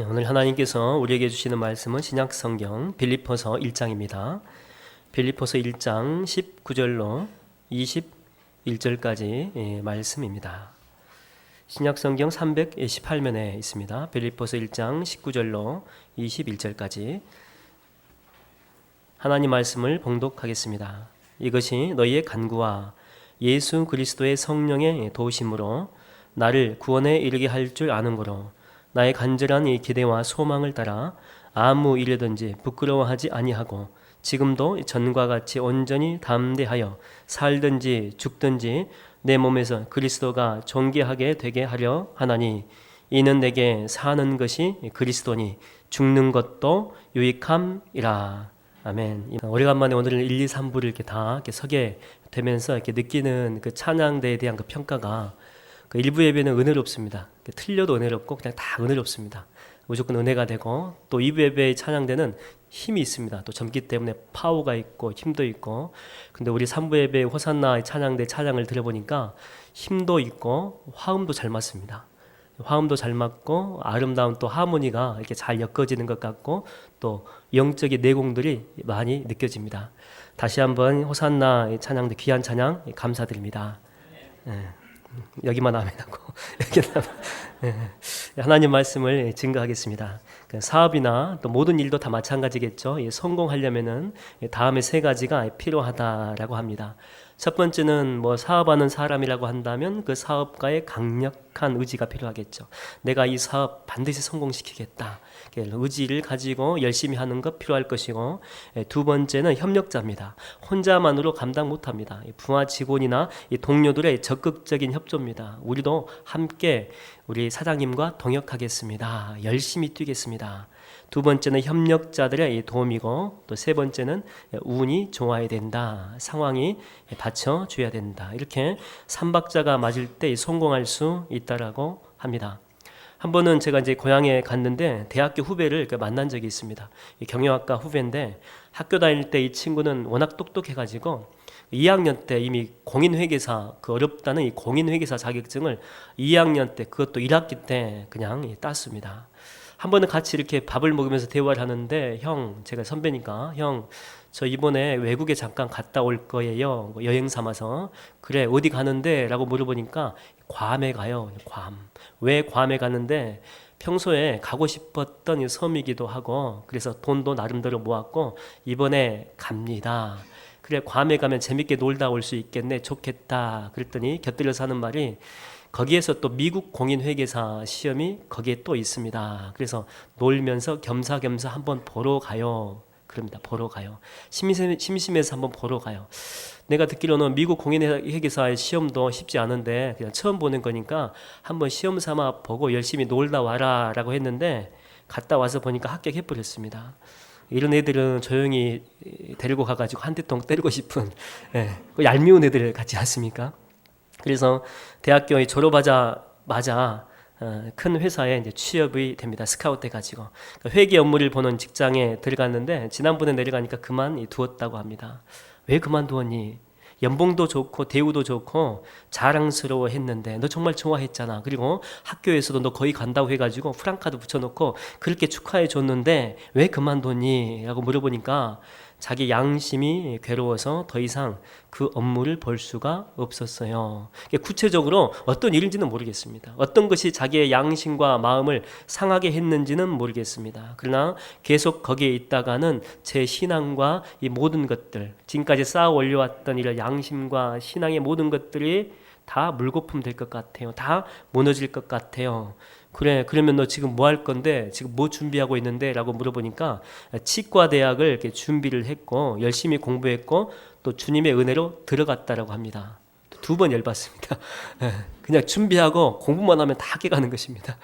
오늘 하나님께서 우리에게 주시는 말씀은 신약성경 빌립보서 1장입니다. 빌립보서 1장 19절로 21절까지 말씀입니다. 신약성경 318면에 있습니다. 빌립보서 1장 19절로 21절까지 하나님 말씀을 봉독하겠습니다. 이것이 너희의 간구와 예수 그리스도의 성령의 도우심으로 나를 구원에 이르게 할 줄 아는 거로 나의 간절한 이 기대와 소망을 따라 아무 일이든지 부끄러워하지 아니하고 지금도 전과 같이 온전히 담대하여 살든지 죽든지 내 몸에서 그리스도가 존귀하게 되게 하려 하나니 이는 내게 사는 것이 그리스도니 죽는 것도 유익함이라. 아멘. 오래간만에 오늘 1, 2, 3부를 이렇게 다 이렇게 서게 되면서 이렇게 느끼는 그 찬양대에 대한 그 평가가 그 일부 예배는 은혜롭습니다. 틀려도 은혜롭고 그냥 다 은혜롭습니다. 무조건 은혜가 되고 또 2부 예배의 찬양대는 힘이 있습니다. 또 젊기 때문에 파워가 있고 힘도 있고 근데 우리 3부 예배의 호산나 찬양대 찬양을 들어보니까 힘도 있고 화음도 잘 맞습니다. 화음도 잘 맞고 아름다운 또 하모니가 이렇게 잘 엮어지는 것 같고 또 영적인 내공들이 많이 느껴집니다. 다시 한번 호산나 찬양대 귀한 찬양 감사드립니다. 여기만 하면 하고 하나님 말씀을 증거하겠습니다. 사업이나 또 모든 일도 다 마찬가지겠죠. 성공하려면은 다음에 세 가지가 필요하다라고 합니다. 첫 번째는 뭐 사업하는 사람이라고 한다면 그 사업가의 강력한 의지가 필요하겠죠. 내가 이 사업 반드시 성공시키겠다. 의지를 가지고 열심히 하는 것 필요할 것이고, 두 번째는 협력자입니다. 혼자만으로 감당 못합니다. 부하 직원이나 동료들의 적극적인 협조입니다. 우리도 함께 우리 사장님과 동역하겠습니다. 열심히 뛰겠습니다. 두 번째는 협력자들의 도움이고 또 세 번째는 운이 좋아야 된다. 상황이 받쳐줘야 된다. 이렇게 삼박자가 맞을 때 성공할 수 있다라고 합니다. 한 번은 제가 이제 고향에 갔는데 대학교 후배를 만난 적이 있습니다. 경영학과 후배인데 학교 다닐 때 이 친구는 워낙 똑똑해가지고 2학년 때 이미 공인회계사 그 어렵다는 이 공인회계사 자격증을 2학년 때 그것도 1학기 때 그냥 땄습니다. 한 번은 같이 이렇게 밥을 먹으면서 대화를 하는데 형, 제가 선배니까 형, 저 이번에 외국에 잠깐 갔다 올 거예요. 여행 삼아서. 그래, 어디 가는데? 라고 물어보니까 괌에 가요. 괌. 왜 괌에 가는데? 평소에 가고 싶었던 섬이기도 하고 그래서 돈도 나름대로 모았고 이번에 갑니다. 그래, 괌에 가면 재밌게 놀다 올 수 있겠네. 좋겠다. 그랬더니 곁들여서 하는 말이 거기에서 또 미국 공인회계사 시험이 거기에 또 있습니다. 그래서 놀면서 겸사겸사 한번 보러 가요. 그럽니다. 보러 가요. 심심해서 한번 보러 가요. 내가 듣기로는 미국 공인회계사의 시험도 쉽지 않은데 그냥 처음 보는 거니까 한번 시험 삼아 보고 열심히 놀다 와라 라고 했는데 갔다 와서 보니까 합격해버렸습니다. 이런 애들은 조용히 데리고 가가지고 한 대통 때리고 싶은 그 얄미운 애들 같지 않습니까? 그래서 대학교에 졸업하자마자 큰 회사에 이제 취업이 됩니다. 스카우트 해가지고 회계 업무를 보는 직장에 들어갔는데 지난번에 내려가니까 그만두었다고 합니다. 왜 그만두었니? 연봉도 좋고 대우도 좋고 자랑스러워 했는데 너 정말 좋아했잖아. 그리고 학교에서도 너 거기 간다고 해가지고 프랑카드 붙여놓고 그렇게 축하해 줬는데 왜 그만뒀니? 라고 물어보니까 자기 양심이 괴로워서 더 이상 그 업무를 볼 수가 없었어요. 구체적으로 어떤 일인지는 모르겠습니다. 어떤 것이 자기의 양심과 마음을 상하게 했는지는 모르겠습니다. 그러나 계속 거기에 있다가는 제 신앙과 이 모든 것들, 지금까지 쌓아 올려왔던 이런 양심과 신앙의 모든 것들이 다 물거품 될 것 같아요. 다 무너질 것 같아요. 그래, 그러면 너 지금 뭐 할 건데? 지금 뭐 준비하고 있는데? 라고 물어보니까 치과 대학을 이렇게 준비를 했고 열심히 공부했고 또 주님의 은혜로 들어갔다라고 합니다. 2번 열받습니다. 그냥 준비하고 공부만 하면 다 깨가는 것입니다.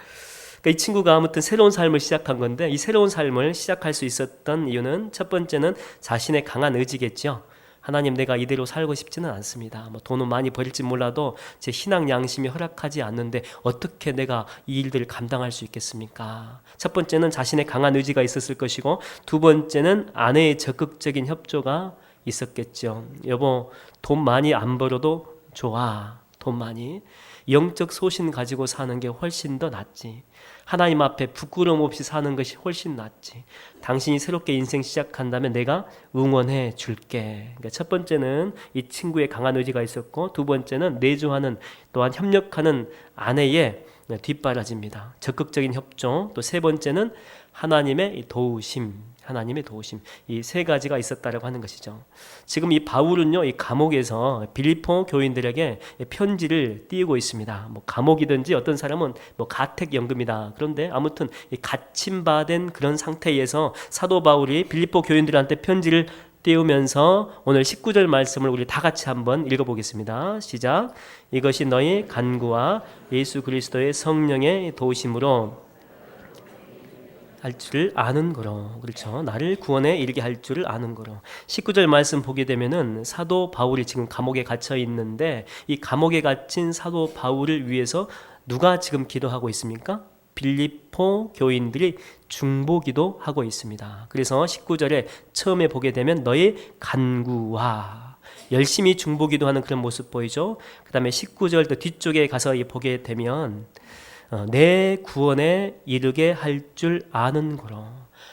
그러니까 이 친구가 아무튼 새로운 삶을 시작한 건데 이 새로운 삶을 시작할 수 있었던 이유는 첫 번째는 자신의 강한 의지겠죠. 하나님, 내가 이대로 살고 싶지는 않습니다. 돈은 많이 벌일지 몰라도 제 신앙 양심이 허락하지 않는데 어떻게 내가 이 일들을 감당할 수 있겠습니까? 첫 번째는 자신의 강한 의지가 있었을 것이고 두 번째는 아내의 적극적인 협조가 있었겠죠. 여보, 돈 많이 안 벌어도 좋아. 돈 많이. 영적 소신 가지고 사는 게 훨씬 더 낫지. 하나님 앞에 부끄러움 없이 사는 것이 훨씬 낫지. 당신이 새롭게 인생 시작한다면 내가 응원해 줄게. 그러니까 첫 번째는 이 친구의 강한 의지가 있었고, 두 번째는 내조하는, 또한 협력하는 아내의 뒷바라지입니다. 적극적인 협조. 또 세 번째는 하나님의 도우심. 하나님의 도우심. 이 세 가지가 있었다라고 하는 것이죠. 지금 이 바울은요, 이 감옥에서 빌립보 교인들에게 편지를 띄우고 있습니다. 뭐 감옥이든지 어떤 사람은 뭐 가택연금이다. 그런데 아무튼 이 갇힘받은 그런 상태에서 사도 바울이 빌립보 교인들한테 편지를 띄우면서 오늘 19절 말씀을 우리 다 같이 한번 읽어보겠습니다. 시작. 이것이 너희 간구와 예수 그리스도의 성령의 도우심으로 할 줄을 아는 거로. 그렇죠. 나를 구원에 이르게 할 줄을 아는 거로. 19절 말씀 보게 되면은 사도 바울이 지금 감옥에 갇혀 있는데, 이 감옥에 갇힌 사도 바울을 위해서 누가 지금 기도하고 있습니까? 빌립보 교인들이 중보기도 하고 있습니다. 그래서 19절에 처음에 보게 되면 너의 간구와, 열심히 중보기도하는 그런 모습 보이죠. 그 다음에 19절 또 뒤쪽에 가서 보게 되면 내 구원에 이르게 할 줄 아는 거로.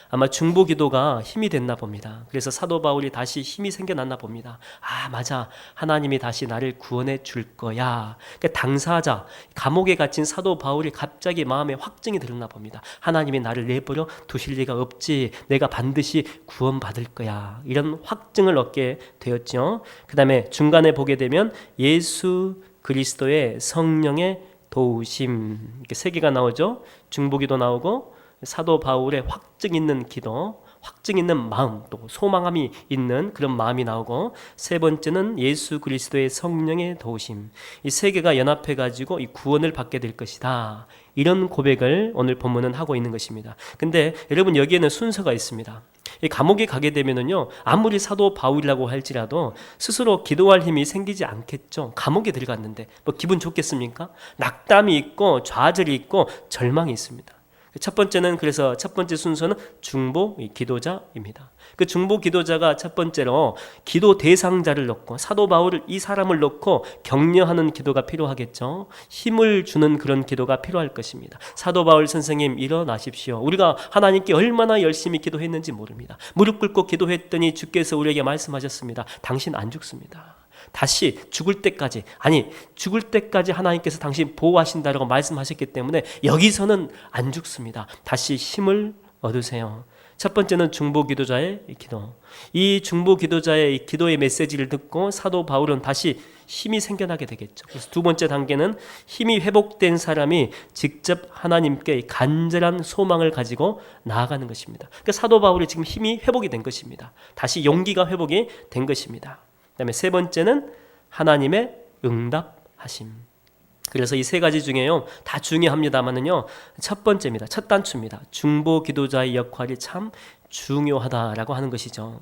아마 중보기도가 힘이 됐나 봅니다. 그래서 사도 바울이 다시 힘이 생겨났나 봅니다. 아, 맞아, 하나님이 다시 나를 구원해 줄 거야. 그러니까 당사자, 감옥에 갇힌 사도 바울이 갑자기 마음에 확증이 들었나 봅니다. 하나님이 나를 내버려 두실 리가 없지, 내가 반드시 구원받을 거야. 이런 확증을 얻게 되었죠. 그 다음에 중간에 보게 되면 예수 그리스도의 성령의 도우심, 이렇게 세 개가 나오죠. 중보기도 나오고, 사도 바울의 확증 있는 기도, 확증 있는 마음, 또 소망함이 있는 그런 마음이 나오고, 세 번째는 예수 그리스도의 성령의 도우심. 이 세 개가 연합해 가지고 이 구원을 받게 될 것이다. 이런 고백을 오늘 본문은 하고 있는 것입니다. 근데 여러분, 여기에는 순서가 있습니다. 이 감옥에 가게 되면은요, 아무리 사도 바울이라고 할지라도 스스로 기도할 힘이 생기지 않겠죠. 감옥에 들어갔는데 뭐 기분 좋겠습니까? 낙담이 있고 좌절이 있고 절망이 있습니다. 첫 번째는, 그래서 첫 번째 순서는 중보 기도자입니다. 그 중보 기도자가 첫 번째로 기도 대상자를 놓고, 사도 바울을, 이 사람을 놓고 격려하는 기도가 필요하겠죠. 힘을 주는 그런 기도가 필요할 것입니다. 사도 바울 선생님, 일어나십시오. 우리가 하나님께 얼마나 열심히 기도했는지 모릅니다. 무릎 꿇고 기도했더니 주께서 우리에게 말씀하셨습니다. 당신 안 죽습니다. 다시 죽을 때까지, 아니 죽을 때까지 하나님께서 당신 보호하신다라고 말씀하셨기 때문에 여기서는 안 죽습니다. 다시 힘을 얻으세요. 첫 번째는 중보 기도자의 기도. 이 중보 기도자의 이 기도의 메시지를 듣고 사도 바울은 다시 힘이 생겨나게 되겠죠. 그래서 두 번째 단계는 힘이 회복된 사람이 직접 하나님께 간절한 소망을 가지고 나아가는 것입니다. 그러니까 사도 바울이 지금 힘이 회복이 된 것입니다. 다시 용기가 회복이 된 것입니다. 그 다음에 세 번째는 하나님의 응답하심. 그래서 이 세 가지 중에요, 다 중요합니다만은요, 첫 번째입니다. 첫 단추입니다. 중보 기도자의 역할이 참 중요하다라고 하는 것이죠.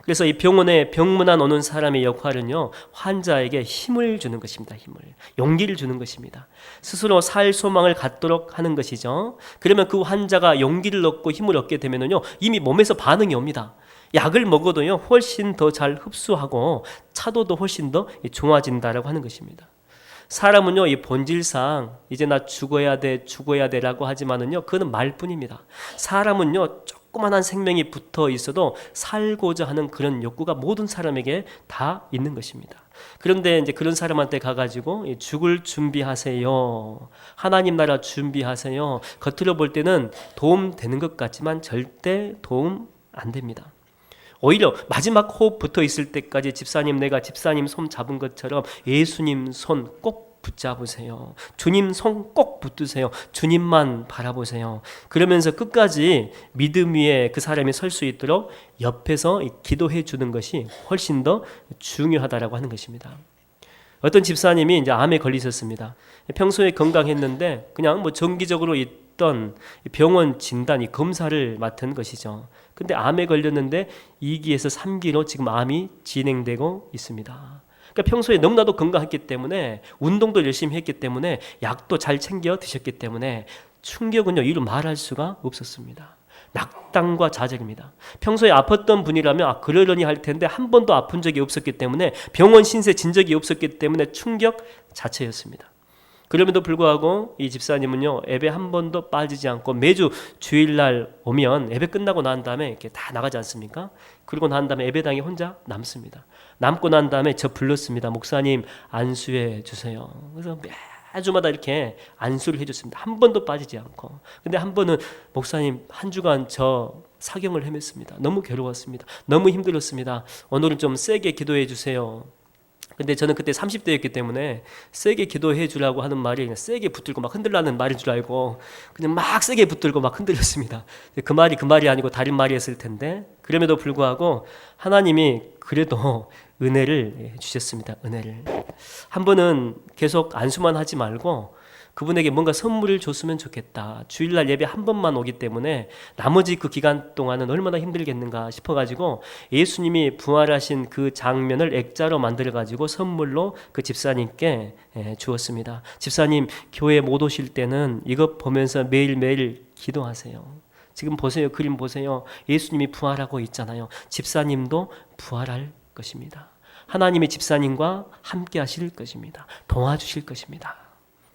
그래서 이 병원에 병문안 오는 사람의 역할은요, 환자에게 힘을 주는 것입니다. 힘을, 용기를 주는 것입니다. 스스로 살 소망을 갖도록 하는 것이죠. 그러면 그 환자가 용기를 얻고 힘을 얻게 되면은요, 이미 몸에서 반응이 옵니다. 약을 먹어도요, 훨씬 더 잘 흡수하고 차도도 훨씬 더 좋아진다라고 하는 것입니다. 사람은요, 이 본질상 이제 나 죽어야 돼 라고 하지만은요, 그거는 말뿐입니다. 사람은요, 조그만한 생명이 붙어 있어도 살고자 하는 그런 욕구가 모든 사람에게 다 있는 것입니다. 그런데 이제 그런 사람한테 가가지고 죽을 준비하세요, 하나님 나라 준비하세요, 겉으로 볼 때는 도움 되는 것 같지만 절대 도움 안 됩니다. 오히려 마지막 호흡 붙어 있을 때까지 내가 집사님 손 잡은 것처럼 예수님 손 꼭 붙잡으세요. 주님 손 꼭 붙드세요. 주님만 바라보세요. 그러면서 끝까지 믿음 위에 그 사람이 설 수 있도록 옆에서 기도해 주는 것이 훨씬 더 중요하다라고 하는 것입니다. 어떤 집사님이 이제 암에 걸리셨습니다. 평소에 건강했는데 그냥 뭐 정기적으로 있던 병원 진단이 검사를 맡은 것이죠. 근데 암에 걸렸는데 2기에서 3기로 지금 암이 진행되고 있습니다. 그러니까 평소에 너무나도 건강했기 때문에, 운동도 열심히 했기 때문에, 약도 잘 챙겨 드셨기 때문에 충격은요, 이루 말할 수가 없었습니다. 낙담과 좌절입니다. 평소에 아팠던 분이라면 그러려니 할 텐데 한 번도 아픈 적이 없었기 때문에, 병원 신세 진 적이 없었기 때문에 충격 자체였습니다. 그럼에도 불구하고 이 집사님은요, 예배 한 번도 빠지지 않고 매주 주일날 오면 예배 끝나고 난 다음에 이렇게 다 나가지 않습니까? 그리고 난 다음에 예배당에 혼자 남습니다. 남고 난 다음에 저 불렀습니다. 목사님 안수해 주세요. 그래서 매주마다 이렇게 안수를 해줬습니다. 한 번도 빠지지 않고. 근데 한 번은 목사님 한 주간 저 사경을 헤맸습니다. 너무 괴로웠습니다. 너무 힘들었습니다. 오늘은 좀 세게 기도해 주세요. 근데 저는 그때 30대였기 때문에 세게 기도해 주라고 하는 말이 그냥 세게 붙들고 막 흔들라는 말인 줄 알고 그냥 막 세게 붙들고 막 흔들렸습니다. 그 말이 아니고 다른 말이었을 텐데, 그럼에도 불구하고 하나님이 그래도 은혜를 주셨습니다. 은혜를. 한 번은 계속 안수만 하지 말고 그분에게 뭔가 선물을 줬으면 좋겠다. 주일날 예배 한 번만 오기 때문에 나머지 그 기간 동안은 얼마나 힘들겠는가 싶어가지고 예수님이 부활하신 그 장면을 액자로 만들어가지고 선물로 그 집사님께 주었습니다. 집사님, 교회 못 오실 때는 이것 보면서 매일매일 기도하세요. 지금 보세요. 그림 보세요. 예수님이 부활하고 있잖아요. 집사님도 부활할 것입니다. 하나님이 집사님과 함께 하실 것입니다. 도와주실 것입니다.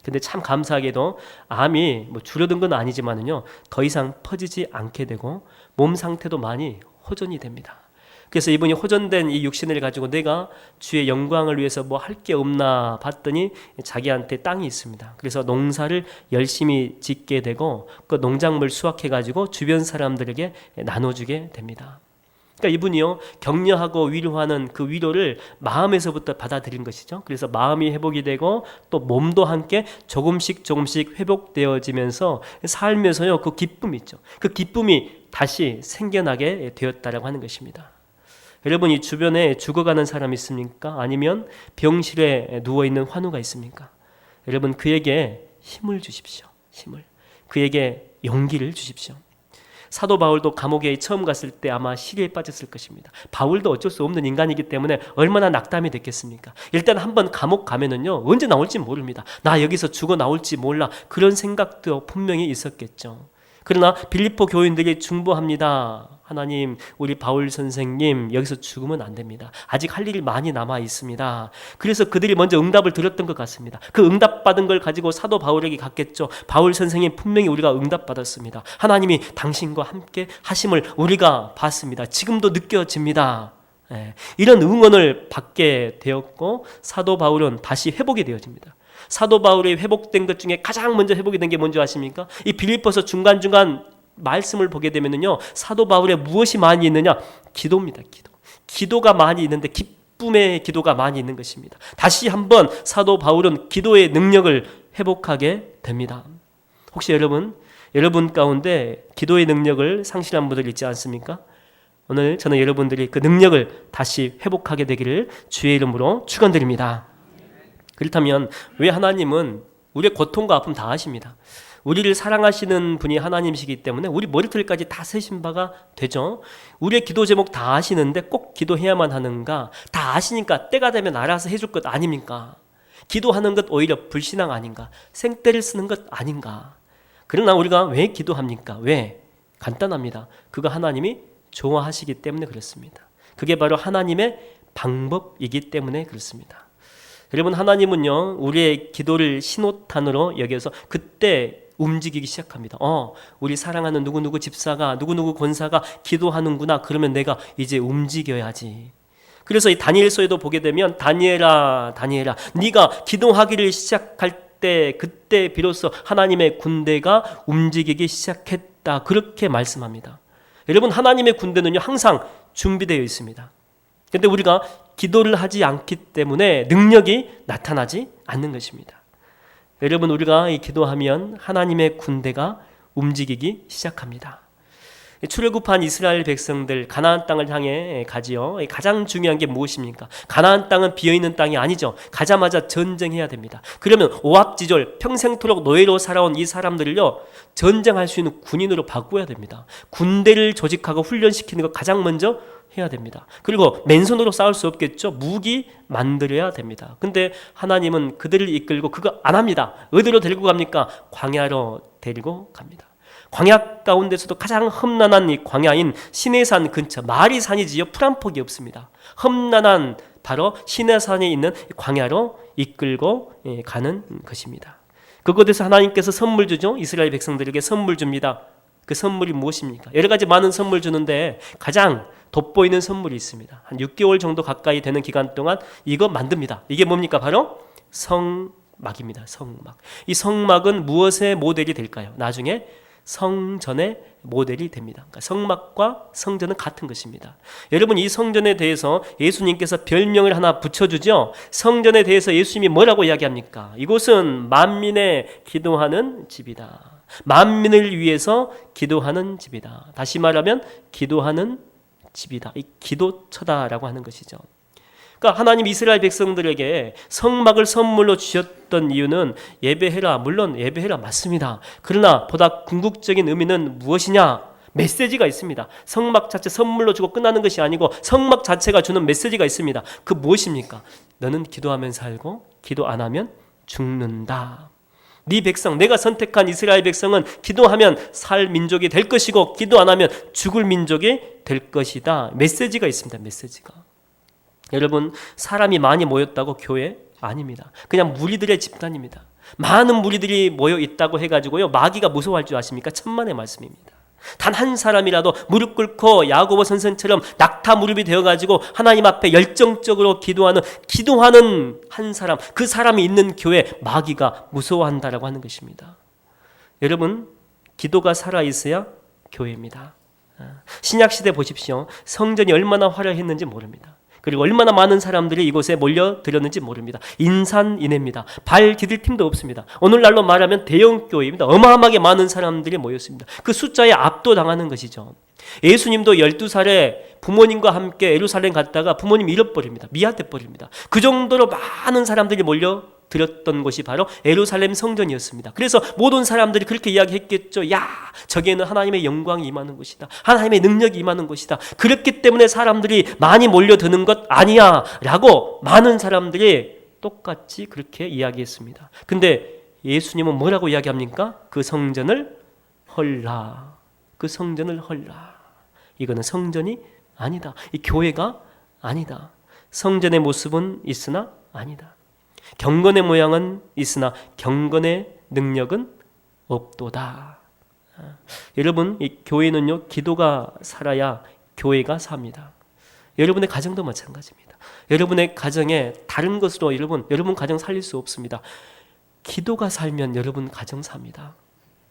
근데 참 감사하게도 암이 줄어든 건 아니지만은요, 더 이상 퍼지지 않게 되고 몸 상태도 많이 호전이 됩니다. 그래서 이분이 호전된 이 육신을 가지고 내가 주의 영광을 위해서 뭐 할 게 없나 봤더니 자기한테 땅이 있습니다. 그래서 농사를 열심히 짓게 되고 그 농작물 수확해 가지고 주변 사람들에게 나눠주게 됩니다. 그러니까 이분이요, 격려하고 위로하는 그 위로를 마음에서부터 받아들인 것이죠. 그래서 마음이 회복이 되고 또 몸도 함께 조금씩 회복되어지면서 살면서요, 그 기쁨이 있죠. 그 기쁨이 다시 생겨나게 되었다라고 하는 것입니다. 여러분, 이 주변에 죽어가는 사람이 있습니까? 아니면 병실에 누워있는 환우가 있습니까? 여러분, 그에게 힘을 주십시오. 힘을. 그에게 용기를 주십시오. 사도 바울도 감옥에 처음 갔을 때 아마 시리에 빠졌을 것입니다. 바울도 어쩔 수 없는 인간이기 때문에 얼마나 낙담이 됐겠습니까? 일단 한번 감옥 가면은요, 언제 나올지 모릅니다. 나 여기서 죽어 나올지 몰라. 그런 생각도 분명히 있었겠죠. 그러나 빌립보 교인들이 중보합니다. 하나님, 우리 바울 선생님 여기서 죽으면 안 됩니다. 아직 할 일이 많이 남아 있습니다. 그래서 그들이 먼저 응답을 드렸던 것 같습니다. 그 응답받은 걸 가지고 사도 바울에게 갔겠죠. 바울 선생님, 분명히 우리가 응답받았습니다. 하나님이 당신과 함께 하심을 우리가 봤습니다. 지금도 느껴집니다. 이런 응원을 받게 되었고 사도 바울은 다시 회복이 되어집니다. 사도 바울이 회복된 것 중에 가장 먼저 회복이 된 게 뭔지 아십니까? 이 빌립보서 중간중간 말씀을 보게 되면요, 사도 바울에 무엇이 많이 있느냐? 기도입니다. 기도가 많이 있는데 기쁨의 기도가 많이 있는 것입니다. 다시 한번 사도 바울은 기도의 능력을 회복하게 됩니다. 혹시 여러분 가운데 기도의 능력을 상실한 분들 있지 않습니까? 오늘 저는 여러분들이 그 능력을 다시 회복하게 되기를 주의 이름으로 축원드립니다. 그렇다면 왜 하나님은 우리의 고통과 아픔 다 아십니다. 우리를 사랑하시는 분이 하나님이시기 때문에 우리 머리털까지 다 세신 바가 되죠. 우리의 기도 제목 다 아시는데 꼭 기도해야만 하는가? 다 아시니까 때가 되면 알아서 해줄 것 아닙니까? 기도하는 것 오히려 불신앙 아닌가? 생떼를 쓰는 것 아닌가? 그러나 우리가 왜 기도합니까? 왜? 간단합니다. 그거 하나님이 좋아하시기 때문에 그렇습니다. 그게 바로 하나님의 방법이기 때문에 그렇습니다. 여러분, 하나님은요, 우리의 기도를 신호탄으로 여겨서 그때 움직이기 시작합니다. 우리 사랑하는 누구누구 집사가, 누구누구 권사가 기도하는구나. 그러면 내가 이제 움직여야지. 그래서 이 다니엘서에도 보게 되면 다니엘아 네가 기도하기를 시작할 때 그때 비로소 하나님의 군대가 움직이기 시작했다. 그렇게 말씀합니다. 여러분, 하나님의 군대는요, 항상 준비되어 있습니다. 그런데 우리가 기도를 하지 않기 때문에 능력이 나타나지 않는 것입니다. 여러분, 우리가 기도하면 하나님의 군대가 움직이기 시작합니다. 출애굽한 이스라엘 백성들 가나안 땅을 향해 가지요. 가장 중요한 게 무엇입니까? 가나안 땅은 비어있는 땅이 아니죠. 가자마자 전쟁해야 됩니다. 그러면 오합지졸 평생토록 노예로 살아온 이 사람들을요, 전쟁할 수 있는 군인으로 바꾸어야 됩니다. 군대를 조직하고 훈련시키는 거 가장 먼저 해야 됩니다. 그리고 맨손으로 싸울 수 없겠죠. 무기 만들어야 됩니다. 근데 하나님은 그들을 이끌고 그거 안 합니다. 어디로 데리고 갑니까? 광야로 데리고 갑니다. 광야 가운데서도 가장 험난한 이 광야인 시내산 근처, 마리산이지요. 풀 한 폭이 없습니다. 험난한 바로 시내산에 있는 광야로 이끌고 가는 것입니다. 그곳에서 하나님께서 선물 주죠. 이스라엘 백성들에게 선물 줍니다. 그 선물이 무엇입니까? 여러 가지 많은 선물 주는데 가장 돋보이는 선물이 있습니다. 한 6개월 정도 가까이 되는 기간 동안 이거 만듭니다. 이게 뭡니까? 바로 성막입니다. 성막. 이 성막은 무엇의 모델이 될까요? 나중에 성전의 모델이 됩니다. 그러니까 성막과 성전은 같은 것입니다. 여러분, 이 성전에 대해서 예수님께서 별명을 하나 붙여주죠. 성전에 대해서 예수님이 뭐라고 이야기합니까? 이곳은 만민의 기도하는 집이다. 만민을 위해서 기도하는 집이다. 다시 말하면 기도하는 집이다. 이 기도처다라고 하는 것이죠. 그러니까 하나님 이스라엘 백성들에게 성막을 선물로 주셨던 이유는 예배해라. 물론 예배해라 맞습니다. 그러나 보다 궁극적인 의미는 무엇이냐? 메시지가 있습니다. 성막 자체 선물로 주고 끝나는 것이 아니고 성막 자체가 주는 메시지가 있습니다. 그 무엇입니까? 너는 기도하면 살고 기도 안 하면 죽는다. 네 백성, 내가 선택한 이스라엘 백성은 기도하면 살 민족이 될 것이고 기도 안 하면 죽을 민족이 될 것이다. 메시지가 있습니다. 메시지가. 여러분, 사람이 많이 모였다고 교회? 아닙니다. 그냥 무리들의 집단입니다. 많은 무리들이 모여 있다고 해가지고요, 마귀가 무서워할 줄 아십니까? 천만의 말씀입니다. 단 한 사람이라도 무릎 꿇고 야고보 선생처럼 낙타 무릎이 되어가지고 하나님 앞에 열정적으로 기도하는 한 사람, 그 사람이 있는 교회, 마귀가 무서워한다라고 하는 것입니다. 여러분, 기도가 살아있어야 교회입니다. 신약시대 보십시오. 성전이 얼마나 화려했는지 모릅니다. 그리고 얼마나 많은 사람들이 이곳에 몰려들었는지 모릅니다. 인산인해입니다. 발 디딜 틈도 없습니다. 오늘날로 말하면 대형 교회입니다. 어마어마하게 많은 사람들이 모였습니다. 그 숫자에 압도당하는 것이죠. 예수님도 12살에 부모님과 함께 예루살렘 갔다가 부모님 잃어버립니다. 미화돼버립니다. 그 정도로 많은 사람들이 몰려들었던 곳이 바로 예루살렘 성전이었습니다. 그래서 모든 사람들이 그렇게 이야기했겠죠. 야, 저기에는 하나님의 영광이 임하는 곳이다. 하나님의 능력이 임하는 곳이다. 그렇기 때문에 사람들이 많이 몰려드는 것 아니야 라고 많은 사람들이 똑같이 그렇게 이야기했습니다. 근데 예수님은 뭐라고 이야기합니까? 그 성전을 헐라. 그 성전을 헐라. 이거는 성전이 아니다. 이 교회가 아니다. 성전의 모습은 있으나 아니다. 경건의 모양은 있으나 경건의 능력은 없도다. 여러분, 이 교회는요, 기도가 살아야 교회가 삽니다. 여러분의 가정도 마찬가지입니다. 여러분의 가정에 다른 것으로 여러분 가정 살릴 수 없습니다. 기도가 살면 여러분 가정 삽니다.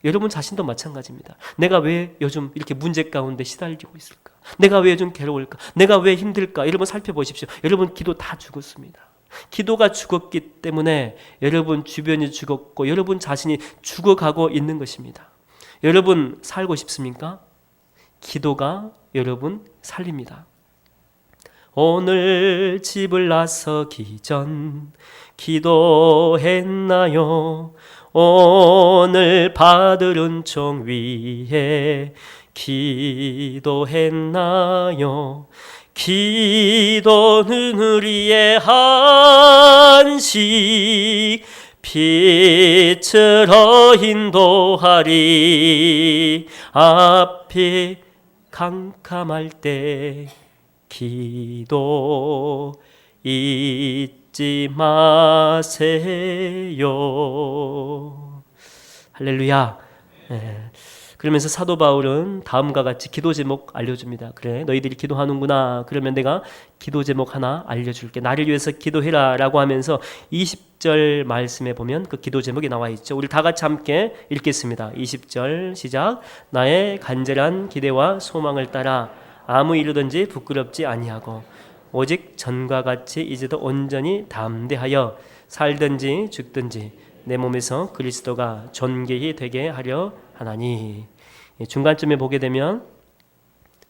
여러분 자신도 마찬가지입니다. 내가 왜 요즘 이렇게 문제 가운데 시달리고 있을까? 내가 왜 요즘 괴로울까? 내가 왜 힘들까? 여러분 살펴보십시오. 여러분 기도 다 죽었습니다. 기도가 죽었기 때문에 여러분 주변이 죽었고 여러분 자신이 죽어가고 있는 것입니다. 여러분 살고 싶습니까? 기도가 여러분 살립니다. 오늘 집을 나서기 전 기도했나요? 오늘 받을 은총 위해 기도했나요? 기도는 우리의 한식 빛으로 인도하리. 앞이 캄캄할 때 기도 잊지 마세요. 할렐루야. 그러면서 사도 바울은 다음과 같이 기도 제목 알려줍니다. 그래, 너희들이 기도하는구나. 그러면 내가 기도 제목 하나 알려줄게. 나를 위해서 기도해라 라고 하면서 20절 말씀에 보면 그 기도 제목이 나와 있죠. 우리 다 같이 함께 읽겠습니다. 20절 시작. 나의 간절한 기대와 소망을 따라 아무 이르든지 부끄럽지 아니하고 오직 전과 같이 이제도 온전히 담대하여 살든지 죽든지 내 몸에서 그리스도가 존귀히 되게 하려 하나니. 중간쯤에 보게 되면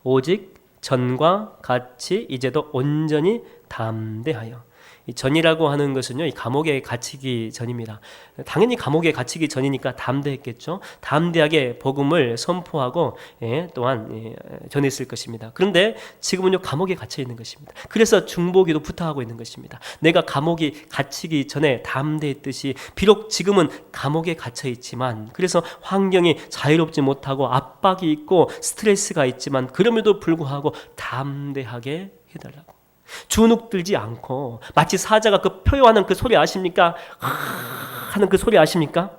오직 전과 같이 이제도 온전히 담대하여. 이 전이라고 하는 것은요, 이 감옥에 갇히기 전입니다. 당연히 감옥에 갇히기 전이니까 담대했겠죠. 담대하게 복음을 선포하고 또한 전했을 것입니다. 그런데 지금은요, 감옥에 갇혀 있는 것입니다. 그래서 중보기도 부탁하고 있는 것입니다. 내가 감옥에 갇히기 전에 담대했듯이 비록 지금은 감옥에 갇혀 있지만, 그래서 환경이 자유롭지 못하고 압박이 있고 스트레스가 있지만 그럼에도 불구하고 담대하게 해달라고. 주눅 들지 않고 마치 사자가 그 표효하는 그 소리 아십니까? 하는 그 소리 아십니까?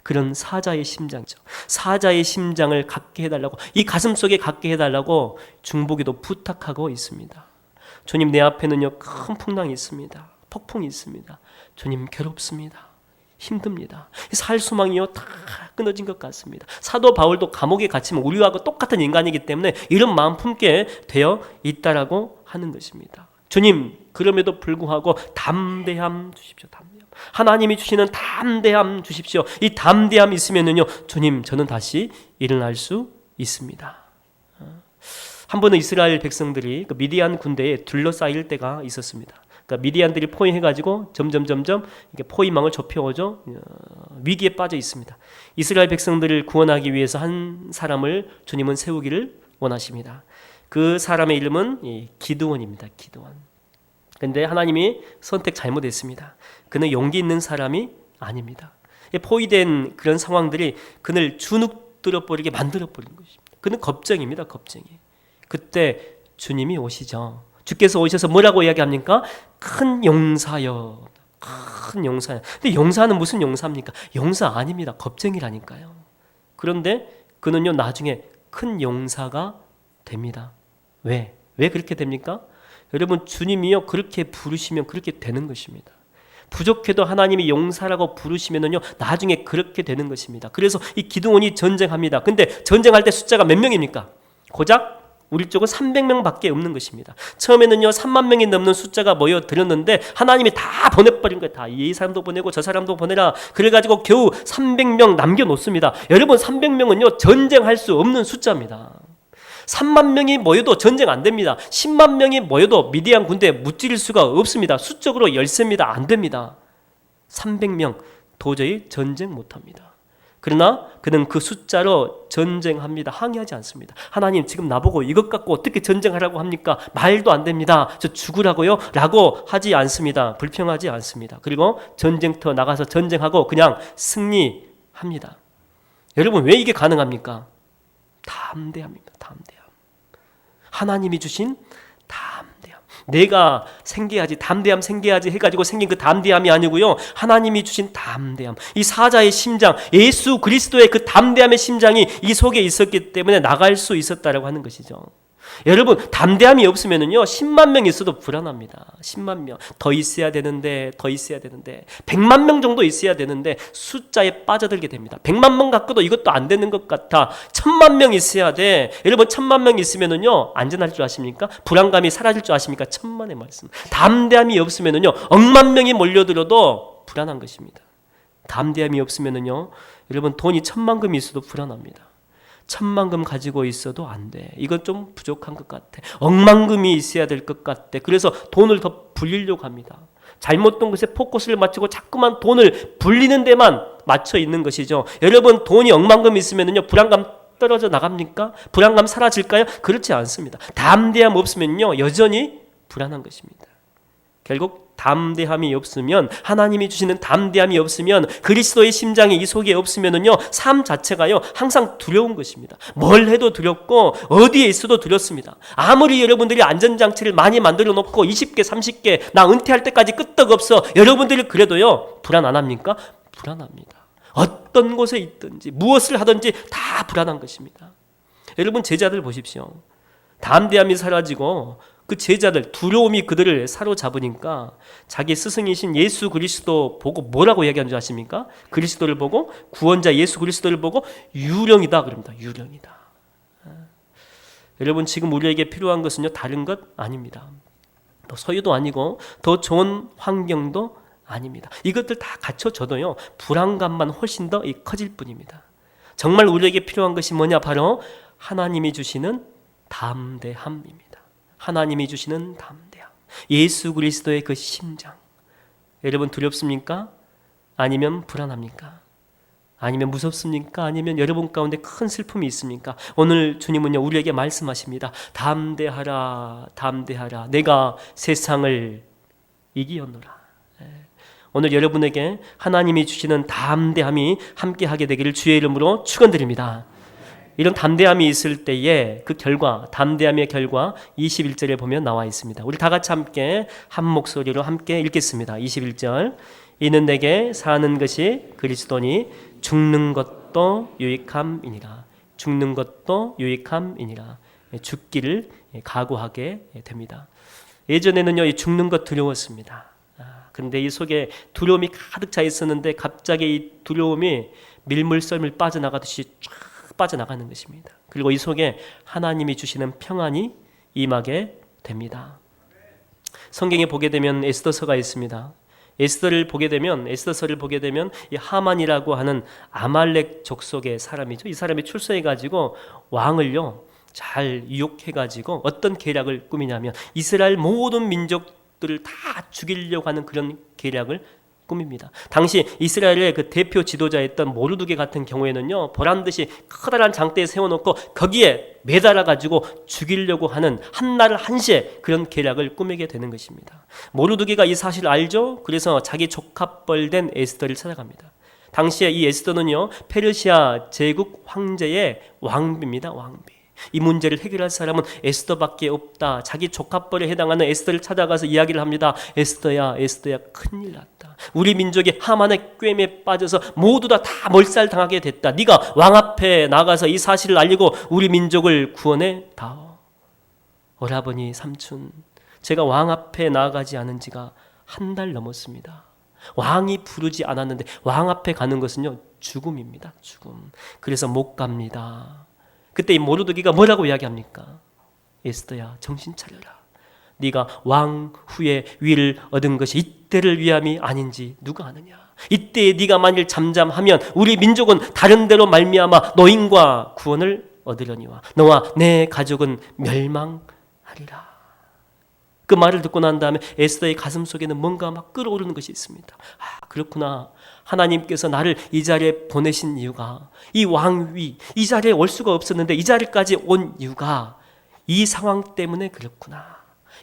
그런 사자의 심장이죠. 사자의 심장을 갖게 해달라고, 이 가슴 속에 갖게 해달라고 중보기도 부탁하고 있습니다. 주님, 내 앞에는요 큰 풍랑이 있습니다. 폭풍이 있습니다. 주님, 괴롭습니다. 힘듭니다. 살 소망이요 다 끊어진 것 같습니다. 사도 바울도 감옥에 갇히면 우리와 똑같은 인간이기 때문에 이런 마음 품게 되어 있다라고 하는 것입니다. 주님, 그럼에도 불구하고 담대함 주십시오. 담대함. 하나님이 주시는 담대함 주십시오. 이 담대함이 있으면은요, 주님, 저는 다시 일어날 수 있습니다. 한 번은 이스라엘 백성들이 그 미디안 군대에 둘러싸일 때가 있었습니다. 그러니까 미디안들이 포위해가지고 점점 이렇게 포위망을 좁혀오죠. 위기에 빠져 있습니다. 이스라엘 백성들을 구원하기 위해서 한 사람을 주님은 세우기를 원하십니다. 그 사람의 이름은 기드온입니다. 기드온. 그런데 하나님이 선택 잘못했습니다. 그는 용기 있는 사람이 아닙니다. 포위된 그런 상황들이 그를 주눅들어 버리게 만들어 버린 것입니다. 그는 겁쟁입니다. 겁쟁이. 그때 주님이 오시죠. 주께서 오셔서 뭐라고 이야기합니까? 큰 용사여. 큰 용사여. 근데 용사는 무슨 용사입니까? 용사 아닙니다. 겁쟁이라니까요. 그런데 그는요 나중에 큰 용사가 됩니다. 왜 그렇게 됩니까? 여러분, 주님이요 그렇게 부르시면 그렇게 되는 것입니다. 부족해도 하나님이 용사라고 부르시면은요 나중에 그렇게 되는 것입니다. 그래서 이 기드온이 전쟁합니다. 근데 전쟁할 때 숫자가 몇 명입니까? 고작 우리 쪽은 300명밖에 없는 것입니다. 처음에는요 3만 명이 넘는 숫자가 모여들었는데 하나님이 다 보내버린 거예요. 다 이 사람도 보내고 저 사람도 보내라. 그래가지고 겨우 300명 남겨놓습니다. 여러분, 300명은요 전쟁할 수 없는 숫자입니다. 3만 명이 모여도 전쟁 안 됩니다. 10만 명이 모여도 미디안 군대에 무찌를 수가 없습니다. 수적으로 열세입니다. 안 됩니다. 300명 도저히 전쟁 못합니다. 그러나 그는 그 숫자로 전쟁합니다. 항의하지 않습니다. 하나님, 지금 나보고 이것 갖고 어떻게 전쟁하라고 합니까? 말도 안 됩니다. 저 죽으라고요? 라고 하지 않습니다. 불평하지 않습니다. 그리고 전쟁터 나가서 전쟁하고 그냥 승리합니다. 여러분, 왜 이게 가능합니까? 담대함입니다. 담대함. 하나님이 주신 담대함. 내가 생겨야지, 담대함 생겨야지 해가지고 생긴 그 담대함이 아니고요, 하나님이 주신 담대함. 이 사자의 심장, 예수 그리스도의 그 담대함의 심장이 이 속에 있었기 때문에 나갈 수 있었다라고 하는 것이죠. 여러분, 담대함이 없으면은요 10만 명 있어도 불안합니다. 10만 명 더 있어야 되는데 100만 명 정도 있어야 되는데 숫자에 빠져들게 됩니다. 100만 명 갖고도 이것도 안 되는 것 같아. 1000만 명 있어야 돼. 여러분, 1000만 명 있으면은요 안전할 줄 아십니까? 불안감이 사라질 줄 아십니까? 천만의 말씀. 담대함이 없으면은요 억만 명이 몰려들어도 불안한 것입니다. 담대함이 없으면은요 여러분, 돈이 1000만금이 있어도 불안합니다. 1000만금 가지고 있어도 안 돼. 이건 좀 부족한 것 같아. 억만금이 있어야 될 것 같아. 그래서 돈을 더 불리려고 합니다. 잘못된 것에 포커스를 맞추고 자꾸만 돈을 불리는 데만 맞춰 있는 것이죠. 여러분, 돈이 억만금 있으면요 불안감 떨어져 나갑니까? 불안감 사라질까요? 그렇지 않습니다. 담대함 없으면요 여전히 불안한 것입니다. 결국 담대함이 없으면, 하나님이 주시는 담대함이 없으면, 그리스도의 심장이 이 속에 없으면은요 삶 자체가요 항상 두려운 것입니다. 뭘 해도 두렵고 어디에 있어도 두렵습니다. 아무리 여러분들이 안전장치를 많이 만들어 놓고 20개 30개 나 은퇴할 때까지 끄떡없어 여러분들이 그래도요 불안 안 합니까? 불안합니다. 어떤 곳에 있든지 무엇을 하든지 다 불안한 것입니다. 여러분, 제자들 보십시오. 담대함이 사라지고 그 제자들, 두려움이 그들을 사로잡으니까 자기 스승이신 예수 그리스도 보고 뭐라고 이야기한 줄 아십니까? 그리스도를 보고, 구원자 예수 그리스도를 보고 유령이다 그럽니다. 유령이다. 여러분, 지금 우리에게 필요한 것은요 다른 것 아닙니다. 더 소유도 아니고 더 좋은 환경도 아닙니다. 이것들 다 갖춰져도요 불안감만 훨씬 더 커질 뿐입니다. 정말 우리에게 필요한 것이 뭐냐? 바로 하나님이 주시는 담대함입니다. 하나님이 주시는 담대함. 예수 그리스도의 그 심장. 여러분, 두렵습니까? 아니면 불안합니까? 아니면 무섭습니까? 아니면 여러분 가운데 큰 슬픔이 있습니까? 오늘 주님은요 우리에게 말씀하십니다. 담대하라, 담대하라. 내가 세상을 이기었노라. 오늘 여러분에게 하나님이 주시는 담대함이 함께하게 되기를 주의 이름으로 축원드립니다. 이런 담대함이 있을 때에 그 결과, 담대함의 결과 21절에 보면 나와 있습니다. 우리 다 같이 함께 한 목소리로 함께 읽겠습니다. 21절. 이는 내게 사는 것이 그리스도니 죽는 것도 유익함이니라. 죽는 것도 유익함이니라. 죽기를 각오하게 됩니다. 예전에는요, 이 죽는 것 두려웠습니다. 그런데 이 속에 두려움이 가득 차 있었는데 갑자기 이 두려움이 밀물썰물 빠져나가듯이 쫙 빠져나가는 것입니다. 그리고 이 속에 하나님이 주시는 평안이 임하게 됩니다. 성경에 보게 되면 에스더서가 있습니다. 에스더서를 보게 되면 이 하만이라고 하는 아말렉 족속의 사람이죠. 이 사람이 출세해 가지고 왕을요 잘 유혹해 가지고 어떤 계략을 꾸미냐면 이스라엘 모든 민족들을 다 죽이려고 하는 그런 계략을 꿈입니다. 당시 이스라엘의 그 대표 지도자였던 모르드게 같은 경우에는요, 보란듯이 커다란 장대에 세워놓고 거기에 매달아 가지고 죽이려고 하는 한날 한시에 그런 계략을 꾸미게 되는 것입니다. 모르드게가 이 사실을 알죠. 그래서 자기 조카뻘 된 에스더를 찾아갑니다. 당시에 이 에스더는요, 페르시아 제국 황제의 왕비입니다. 왕비. 이 문제를 해결할 사람은 에스더밖에 없다. 자기 조카뻘에 해당하는 에스더를 찾아가서 이야기를 합니다. 에스더야, 에스더야, 큰일 났다. 우리 민족이 하만의 꿰매에 빠져서 모두 다 몰살당하게 됐다. 네가 왕 앞에 나가서 이 사실을 알리고 우리 민족을 구원해 다오. 오라버니, 삼촌, 제가 왕 앞에 나가지 않은 지가 한 달 넘었습니다. 왕이 부르지 않았는데 왕 앞에 가는 것은요, 죽음입니다. 죽음. 그래서 못 갑니다. 그때 이 모르드게가 뭐라고 이야기합니까? 에스더야, 정신 차려라. 네가 왕 후에 위를 얻은 것이 이때를 위함이 아닌지 누가 아느냐. 이때에 네가 만일 잠잠하면 우리 민족은 다른 데로 말미암아 노인과 구원을 얻으려니와 너와 내 가족은 멸망하리라. 그 말을 듣고 난 다음에 에스더의 가슴 속에는 뭔가 막 끓어오르는 것이 있습니다. 아, 그렇구나. 하나님께서 나를 이 자리에 보내신 이유가, 이 왕위, 이 자리에 올 수가 없었는데 이 자리까지 온 이유가 이 상황 때문에 그렇구나.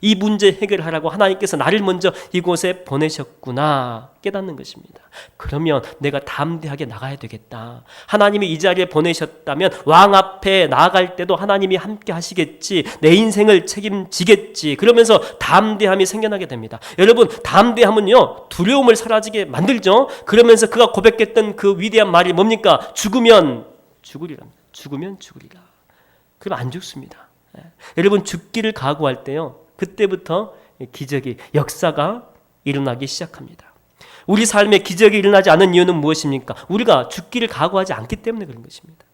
이 문제 해결하라고 하나님께서 나를 먼저 이곳에 보내셨구나 깨닫는 것입니다. 그러면 내가 담대하게 나가야 되겠다. 하나님이 이 자리에 보내셨다면 왕 앞에 나아갈 때도 하나님이 함께 하시겠지. 내 인생을 책임지겠지. 그러면서 담대함이 생겨나게 됩니다. 여러분, 담대함은요, 두려움을 사라지게 만들죠. 그러면서 그가 고백했던 그 위대한 말이 뭡니까? 죽으면 죽으리라. 죽으면 죽으리라. 그럼 안 죽습니다. 여러분, 죽기를 각오할 때요, 그때부터 기적이, 역사가 일어나기 시작합니다. 우리 삶에 기적이 일어나지 않은 이유는 무엇입니까? 우리가 죽기를 각오하지 않기 때문에 그런 것입니다.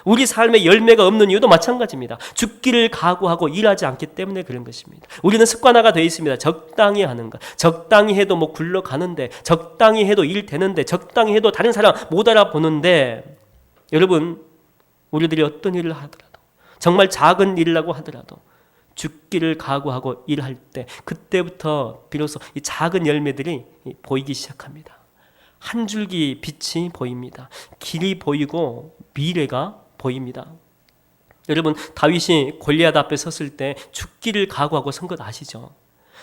우리 삶에 열매가 없는 이유도 마찬가지입니다. 죽기를 각오하고 일하지 않기 때문에 그런 것입니다. 우리는 습관화가 되어 있습니다. 적당히 하는 것. 적당히 해도 뭐 굴러가는데, 적당히 해도 일 되는데, 적당히 해도 다른 사람 못 알아보는데, 여러분, 우리들이 어떤 일을 하더라도, 정말 작은 일이라고 하더라도 죽기를 각오하고 일할 때, 그때부터 비로소 이 작은 열매들이 보이기 시작합니다. 한 줄기 빛이 보입니다. 길이 보이고 미래가 보입니다. 여러분, 다윗이 골리앗 앞에 섰을 때 죽기를 각오하고 선 것 아시죠?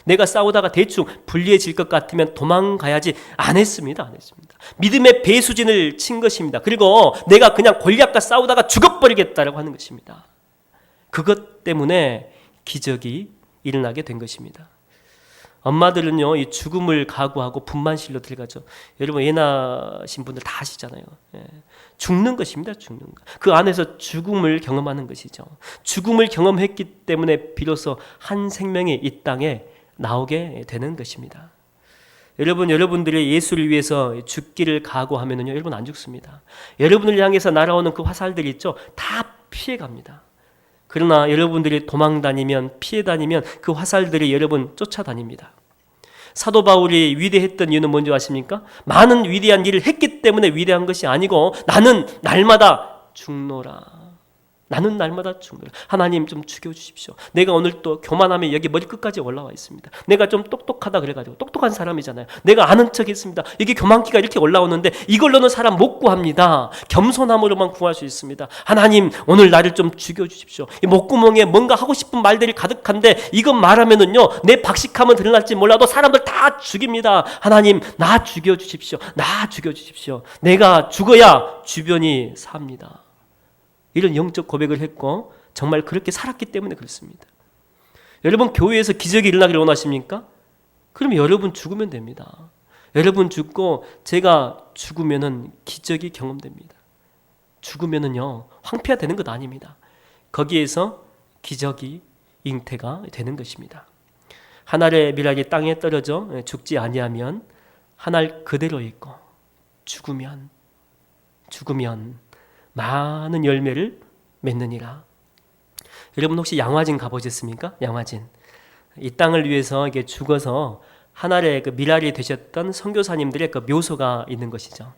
내가 싸우다가 대충 불리해질 것 같으면 도망가야지 안 했습니다. 믿음의 배수진을 친 것입니다. 그리고 내가 그냥 골리앗과 싸우다가 죽어버리겠다라고 하는 것입니다. 그것 때문에 기적이 일어나게 된 것입니다. 엄마들은요, 이 죽음을 각오하고 분만실로 들어가죠. 여러분, 애 낳으신 분들 다 아시잖아요. 죽는 것입니다. 죽는 것. 그 안에서 죽음을 경험하는 것이죠. 죽음을 경험했기 때문에 비로소 한 생명이 이 땅에 나오게 되는 것입니다. 여러분, 여러분들의 예수를 위해서 죽기를 각오하면요, 여러분 안 죽습니다. 여러분을 향해서 날아오는 그 화살들이 있죠. 다 피해갑니다. 그러나 여러분들이 도망 다니면, 피해 다니면 그 화살들이 여러분 쫓아다닙니다. 사도 바울이 위대했던 이유는 뭔지 아십니까? 많은 위대한 일을 했기 때문에 위대한 것이 아니고, 나는 날마다 죽노라. 나는 날마다 죽노라. 하나님 좀 죽여주십시오. 내가 오늘 또 교만하면 여기 머리끝까지 올라와 있습니다. 내가 좀 똑똑하다 그래가지고, 똑똑한 사람이잖아요. 내가 아는 척 했습니다. 이게 교만기가 이렇게 올라오는데 이걸로는 사람 못 구합니다. 겸손함으로만 구할 수 있습니다. 하나님, 오늘 나를 좀 죽여주십시오. 이 목구멍에 뭔가 하고 싶은 말들이 가득한데 이것 말하면은요, 내 박식함은 드러날지 몰라도 사람들 다 죽입니다. 하나님, 나 죽여주십시오. 나 죽여주십시오. 내가 죽어야 주변이 삽니다. 이런 영적 고백을 했고 정말 그렇게 살았기 때문에 그렇습니다. 여러분, 교회에서 기적이 일어나기를 원하십니까? 그럼 여러분 죽으면 됩니다. 여러분 죽고 제가 죽으면은 기적이 경험됩니다. 죽으면은요 황폐화 되는 것 아닙니다. 거기에서 기적이 잉태가 되는 것입니다. 한 알의 밀알이 땅에 떨어져 죽지 아니하면 한 알 그대로 있고 죽으면 많은 열매를 맺느니라. 여러분 혹시 양화진 가보셨습니까? 양화진. 이 땅을 위해서 이게 죽어서 한 알의 그 밀알이 되셨던 선교사님들의 그 묘소가 있는 것이죠.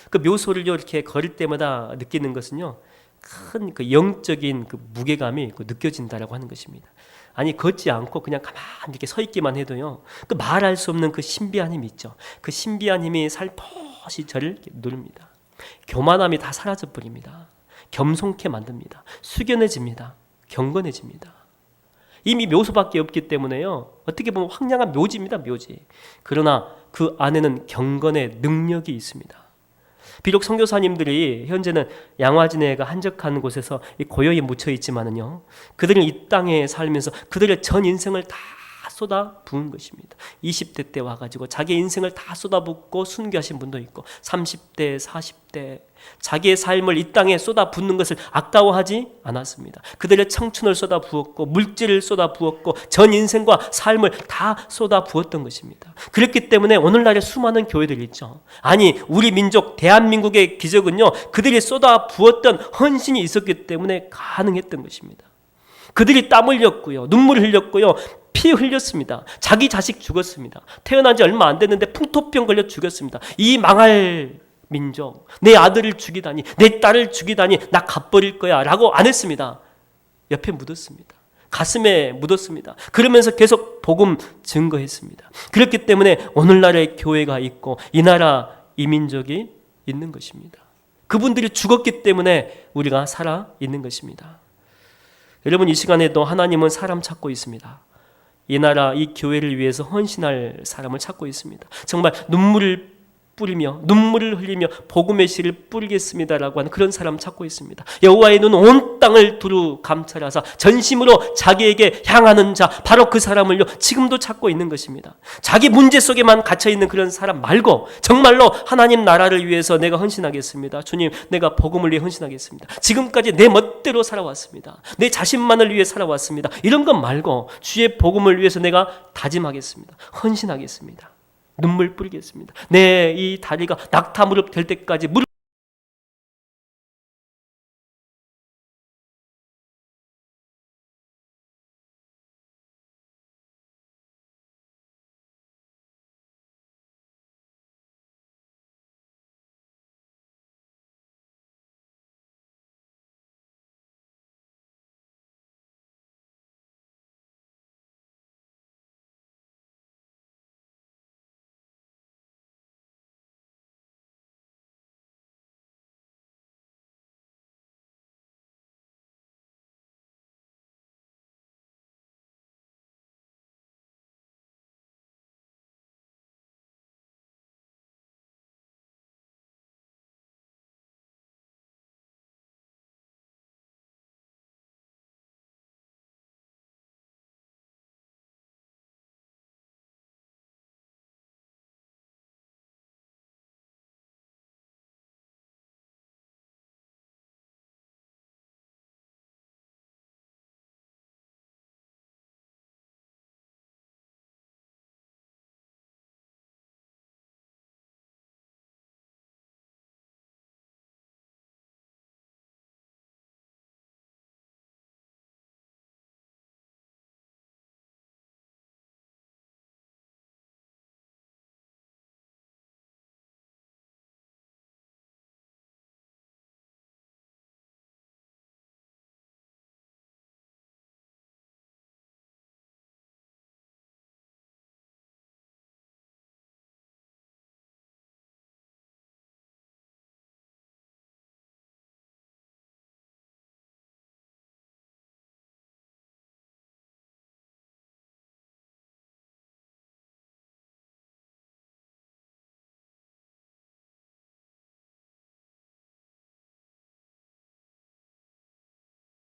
그 묘소를 이렇게 걸을 때마다 느끼는 것은요, 큰 그 영적인 그 무게감이 느껴진다라고 하는 것입니다. 아니 걷지 않고 그냥 가만히 이렇게 서 있기만 해도요, 그 말할 수 없는 그 신비한 힘이 있죠. 그 신비한 힘이 살포시 저를 누릅니다. 교만함이 다 사라져 버립니다. 겸손케 만듭니다. 숙연해집니다. 경건해집니다. 이미 묘소밖에 없기 때문에요, 어떻게 보면 황량한 묘지입니다. 묘지. 그러나 그 안에는 경건의 능력이 있습니다. 비록 선교사님들이 현재는 양화진해가 한적한 곳에서 고요히 묻혀 있지만은요, 그들은 이 땅에 살면서 그들의 전 인생을 다 쏟아 부은 것입니다. 20대 때 와가지고 자기 인생을 다 쏟아붓고 순교하신 분도 있고, 30대, 40대 자기의 삶을 이 땅에 쏟아 붓는 것을 아까워하지 않았습니다. 그들의 청춘을 쏟아 부었고, 물질을 쏟아 부었고, 전 인생과 삶을 다 쏟아 부었던 것입니다. 그렇기 때문에 오늘날의 수많은 교회들이 있죠. 아니 우리 민족 대한민국의 기적은요, 그들이 쏟아 부었던 헌신이 있었기 때문에 가능했던 것입니다. 그들이 땀 흘렸고요, 눈물 흘렸고요, 피 흘렸습니다. 자기 자식 죽었습니다. 태어난 지 얼마 안 됐는데 풍토병 걸려 죽였습니다. 이 망할 민족, 내 아들을 죽이다니, 내 딸을 죽이다니, 나 갚버릴 거야 라고 안 했습니다. 옆에 묻었습니다. 가슴에 묻었습니다. 그러면서 계속 복음 증거했습니다. 그렇기 때문에 오늘날의 교회가 있고 이 나라 이 민족이 있는 것입니다. 그분들이 죽었기 때문에 우리가 살아 있는 것입니다. 여러분, 이 시간에도 하나님은 사람 찾고 있습니다. 이 나라, 이 교회를 위해서 헌신할 사람을 찾고 있습니다. 정말 눈물을 뿌리며 눈물을 흘리며 복음의 씨를 뿌리겠습니다라고 하는 그런 사람 찾고 있습니다. 여호와의 눈 온 땅을 두루 감찰하사 전심으로 자기에게 향하는 자, 바로 그 사람을요 지금도 찾고 있는 것입니다. 자기 문제 속에만 갇혀 있는 그런 사람 말고 정말로 하나님 나라를 위해서 내가 헌신하겠습니다. 주님, 내가 복음을 위해 헌신하겠습니다. 지금까지 내 멋대로 살아왔습니다. 내 자신만을 위해 살아왔습니다. 이런 것 말고 주의 복음을 위해서 내가 다짐하겠습니다. 헌신하겠습니다. 눈물 뿌리겠습니다. 내 이 다리가 낙타 무릎 될 때까지 무릎